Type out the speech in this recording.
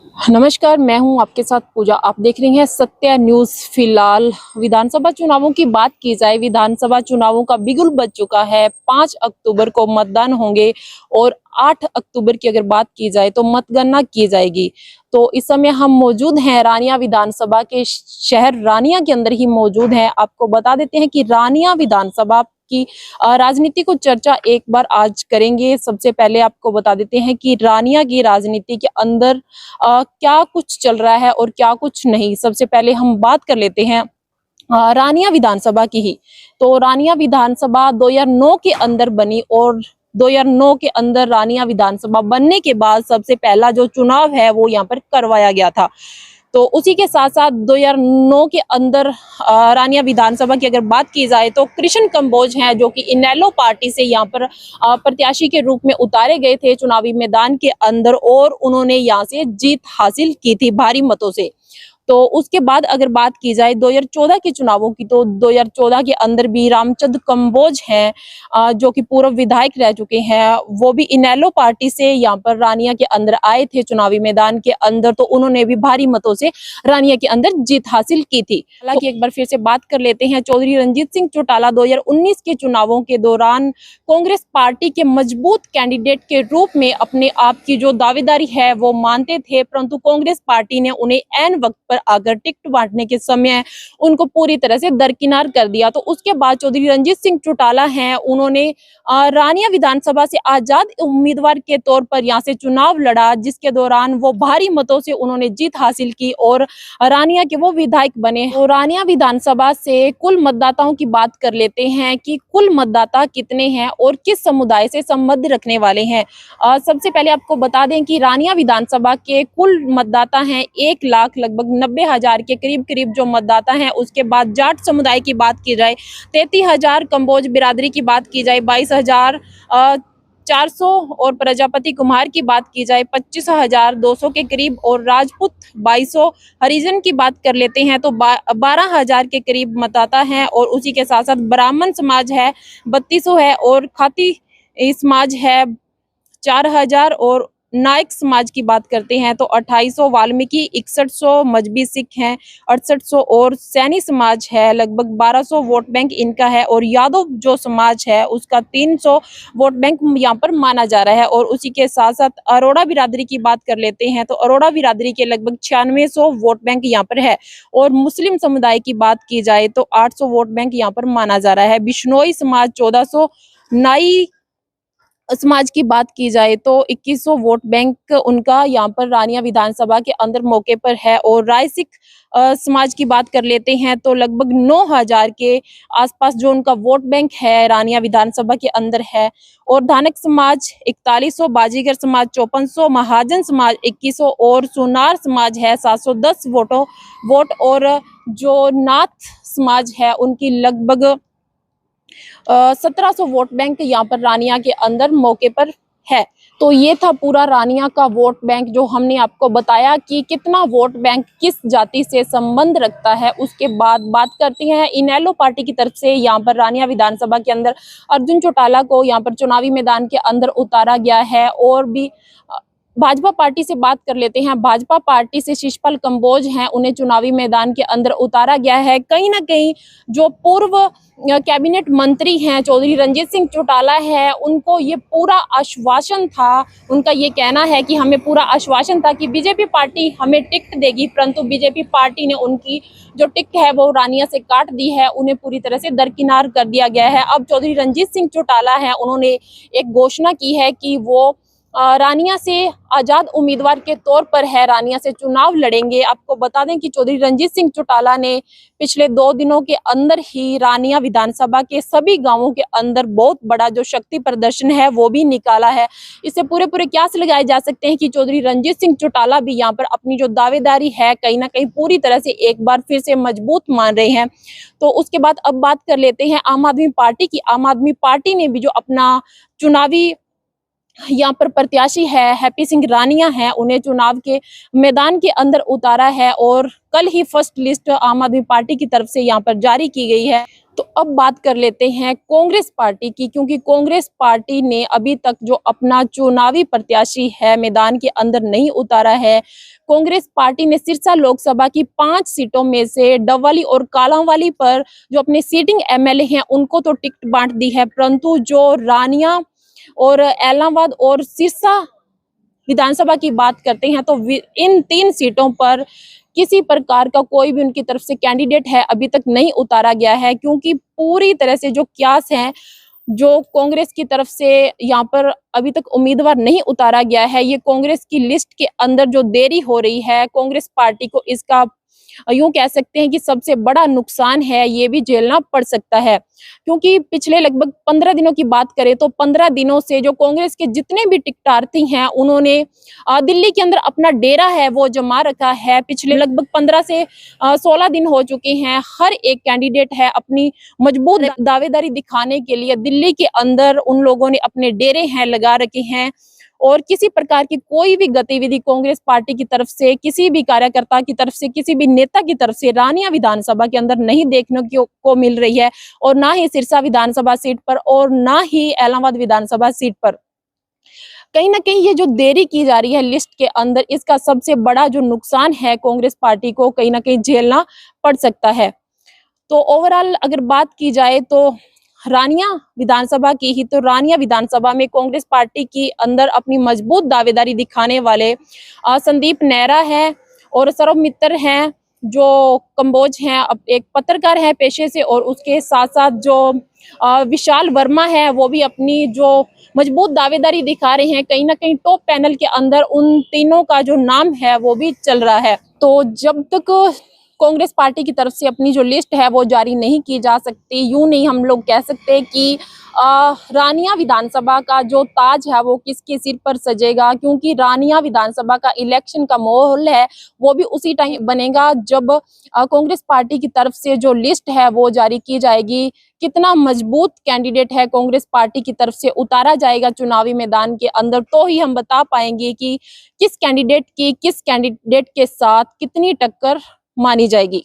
नमस्कार, मैं हूं आपके साथ पूजा। आप देख रही हैं सत्या न्यूज़। फिलहाल विधानसभा चुनावों की बात की जाए, विधानसभा चुनावों का बिगुल बज चुका है। 5 अक्टूबर को मतदान होंगे और 8 अक्टूबर की अगर बात की जाए तो मतगणना की जाएगी। तो इस समय हम मौजूद हैं रानिया विधानसभा के शहर रानिया के अंदर ही मौजूद हैं। आपको बता देते हैं कि रानिया विधानसभा की राजनीति को चर्चा एक बार आज करेंगे। सबसे पहले आपको बता देते हैं कि रानिया की राजनीति के अंदर क्या कुछ चल रहा है और क्या कुछ नहीं। सबसे पहले हम बात कर लेते हैं रानिया विधानसभा की ही। तो रानिया विधानसभा 2009 के अंदर बनी और 2009 के अंदर रानिया विधानसभा बनने के बाद सबसे पहला जो चुनाव है वो यहाँ पर करवाया गया था। तो उसी के साथ साथ 2009 के अंदर रानिया विधानसभा की अगर बात की जाए तो कृष्ण कंबोज हैं जो कि इनेलो पार्टी से यहाँ पर प्रत्याशी के रूप में उतारे गए थे चुनावी मैदान के अंदर और उन्होंने यहाँ से जीत हासिल की थी भारी मतों से। तो उसके बाद अगर बात की जाए 2014 के चुनावों की, तो 2014 के अंदर भी रामचंद्र कंबोज हैं जो कि पूर्व विधायक रह चुके हैं। वो भी इनेलो पार्टी से यहाँ पर रानिया के अंदर आए थे चुनावी मैदान के अंदर, तो उन्होंने भी भारी मतों से रानिया के अंदर जीत हासिल की थी। हालांकि एक बार फिर से बात कर लेते हैं चौधरी रणजीत सिंह चौटाला 2019 के चुनावों के दौरान कांग्रेस पार्टी के मजबूत कैंडिडेट के रूप में अपने आप की जो दावेदारी है वो मानते थे, परंतु कांग्रेस पार्टी ने उन्हें ऐन वक्त पर आकर टिकट बांटने के समय उनको पूरी तरह से दरकिनार कर दिया। तो उसके बाद चौधरी रणजीत सिंह चौटाला हैं, उन्होंने रानिया विधानसभा से आजाद उम्मीदवार के तौर पर यहाँ से चुनाव लड़ा, जिसके दौरान वो भारी मतों से उन्होंने जीत हासिल की और रानिया के वो विधायक बने। तो रानिया विधानसभा से कुल मतदाताओं की बात कर लेते हैं कि कुल मतदाता कितने हैं और किस समुदाय से संबंध रखने वाले हैं। सबसे पहले आपको बता दें कि रानिया विधानसभा के कुल मतदाता हैं 1 लाख लगभग 90,000 के करीब जो मतदाता हैं। उसके बाद जाट समुदाय की बात की जाए 33,000, कंबोज बिरादरी की बात की जाए 22,400 और प्रजापति कुमार की बात की जाए 25,200 के करीब और राजपूत 2200, हरिजन की बात कर लेते हैं तो 12,000 के करीब मतदाता हैं। और उसी के साथ साथ ब्राह्मण समाज है 3200 है और खाती समाज है 4,000 और नायक समाज की बात करते हैं तो 2800, वाल्मीकि 6100, मजबी सिख हैं 6800 और सैनी समाज है लगभग 1200 वोट बैंक इनका है और यादव जो समाज है उसका 300 वोट बैंक यहाँ पर माना जा रहा है। और उसी के साथ साथ अरोड़ा बिरादरी की बात कर लेते हैं तो अरोड़ा बिरादरी के लगभग 9600 वोट बैंक यहाँ पर है। और मुस्लिम समुदाय की बात की जाए तो 800 वोट बैंक यहाँ पर माना जा रहा है। बिश्नोई समाज 1400, नाई समाज की बात की जाए तो 2100 वोट बैंक उनका यहाँ पर रानिया विधानसभा के अंदर मौके पर है। और राय सिख समाज की बात कर लेते हैं तो लगभग 9,000 के आसपास जो उनका वोट बैंक है रानिया विधानसभा के अंदर है। और धानक समाज 4100, बाजीगर समाज 5400, महाजन समाज 2100 और सुनार समाज है 710 वोट और जो नाथ समाज है उनकी लगभग 1700 वोट बैंक यहाँ पर रानिया के अंदर मौके पर है। तो ये था पूरा रानिया का वोट बैंक जो हमने आपको बताया कि कितना वोट बैंक किस जाति से संबंध रखता है। उसके बाद बात करते हैं इनेलो पार्टी की तरफ से यहाँ पर रानिया विधानसभा के अंदर अर्जुन चौटाला को यहाँ पर चुनावी मैदान के अंदर उतारा गया है। और भी भाजपा पार्टी से बात कर लेते हैं। भाजपा पार्टी से शिषपाल कंबोज हैं, उन्हें चुनावी मैदान के अंदर उतारा गया है। कहीं ना कहीं जो पूर्व कैबिनेट मंत्री हैं चौधरी रणजीत सिंह चौटाला है, उनको ये पूरा आश्वासन था, उनका ये कहना है कि हमें पूरा आश्वासन था कि बीजेपी पार्टी हमें टिकट देगी, परंतु बीजेपी पार्टी ने उनकी जो टिकट है वो रानिया से काट दी है, उन्हें पूरी तरह से दरकिनार कर दिया गया है। अब चौधरी रणजीत सिंह चौटाला है, उन्होंने एक घोषणा की है कि वो रानिया से आजाद उम्मीदवार के तौर पर है रानिया से चुनाव लड़ेंगे। आपको बता दें कि चौधरी रणजीत सिंह चौटाला ने पिछले 2 दिनों के अंदर ही रानिया विधानसभा के सभी गांवों के अंदर बहुत बड़ा जो शक्ति प्रदर्शन है वो भी निकाला है। इससे पूरे क्यास लगाए जा सकते हैं कि चौधरी रणजीत सिंह चौटाला भी यहाँ पर अपनी जो दावेदारी है कहीं ना कहीं पूरी तरह से एक बार फिर से मजबूत मान रहे हैं। तो उसके बाद अब बात कर लेते हैं आम आदमी पार्टी की। आम आदमी पार्टी ने भी जो अपना चुनावी यहाँ पर प्रत्याशी है हैप्पी सिंह रानिया है, उन्हें चुनाव के मैदान के अंदर उतारा है और कल ही फर्स्ट लिस्ट आम आदमी पार्टी की तरफ से यहाँ पर जारी की गई है। तो अब बात कर लेते हैं कांग्रेस पार्टी की, क्योंकि कांग्रेस पार्टी ने अभी तक जो अपना चुनावी प्रत्याशी है मैदान के अंदर नहीं उतारा है। कांग्रेस पार्टी ने सिरसा लोकसभा की 5 सीटों में से डबवाली और कालांवाली पर जो अपने सीटिंग एमएलए हैं उनको तो टिकट बांट दी है, परंतु जो रानिया और एलाहाबाद और सिरसा विधानसभा की बात करते हैं तो इन 3 सीटों पर किसी प्रकार का कोई भी उनकी तरफ से कैंडिडेट है अभी तक नहीं उतारा गया है, क्योंकि पूरी तरह से जो क्यास है जो कांग्रेस की तरफ से यहाँ पर अभी तक उम्मीदवार नहीं उतारा गया है। ये कांग्रेस की लिस्ट के अंदर जो देरी हो रही है कांग्रेस पार्टी को इसका यूं कह सकते हैं कि सबसे बड़ा नुकसान है, ये भी झेलना पड़ सकता है। क्योंकि पिछले लगभग 15 दिनों की बात करें तो 15 दिनों से जो कांग्रेस के जितने भी टिकटार्थी हैं उन्होंने दिल्ली के अंदर अपना डेरा है वो जमा रखा है। पिछले लगभग 15 से 16 दिन हो चुके हैं। हर एक कैंडिडेट है अपनी मजबूत दावेदारी दिखाने के लिए दिल्ली के अंदर उन लोगों ने अपने डेरे हैं लगा रखे हैं, और किसी प्रकार की कोई भी गतिविधि कांग्रेस पार्टी की तरफ से, किसी भी कार्यकर्ता की तरफ से, किसी भी नेता की तरफ से रानिया विधानसभा के अंदर नहीं देखने को मिल रही है, और ना ही सिरसा विधानसभा सीट पर और ना ही एलाहाबाद विधानसभा सीट पर। कहीं ना कहीं ये जो देरी की जा रही है लिस्ट के अंदर, इसका सबसे बड़ा जो नुकसान है कांग्रेस पार्टी को कहीं ना कहीं झेलना पड़ सकता है। तो ओवरऑल अगर बात की जाए तो रानिया विधानसभा की ही, तो रानिया विधानसभा में कांग्रेस पार्टी की अंदर अपनी मजबूत दावेदारी दिखाने वाले संदीप नेहरा है और सौरभ मित्तर हैं जो कंबोज हैं, एक पत्रकार है पेशे से, और उसके साथ साथ जो विशाल वर्मा है वो भी अपनी जो मजबूत दावेदारी दिखा रहे हैं। कहीं ना कहीं टॉप पैनल के अंदर उन तीनों का जो नाम है वो भी चल रहा है। तो जब तक कांग्रेस पार्टी की तरफ से अपनी जो लिस्ट है वो जारी नहीं की जा सकती, यूं नहीं हम लोग कह सकते कि रानिया विधानसभा का जो ताज है वो किसके सिर पर सजेगा, क्योंकि रानिया विधानसभा का इलेक्शन का माहौल है वो भी उसी टाइम बनेगा जब कांग्रेस पार्टी की तरफ से जो लिस्ट है वो जारी की जाएगी। कितना मजबूत कैंडिडेट है कांग्रेस पार्टी की तरफ से उतारा जाएगा चुनावी मैदान के अंदर, तो ही हम बता पाएंगे कि किस कैंडिडेट के साथ कितनी टक्कर मानी जाएगी।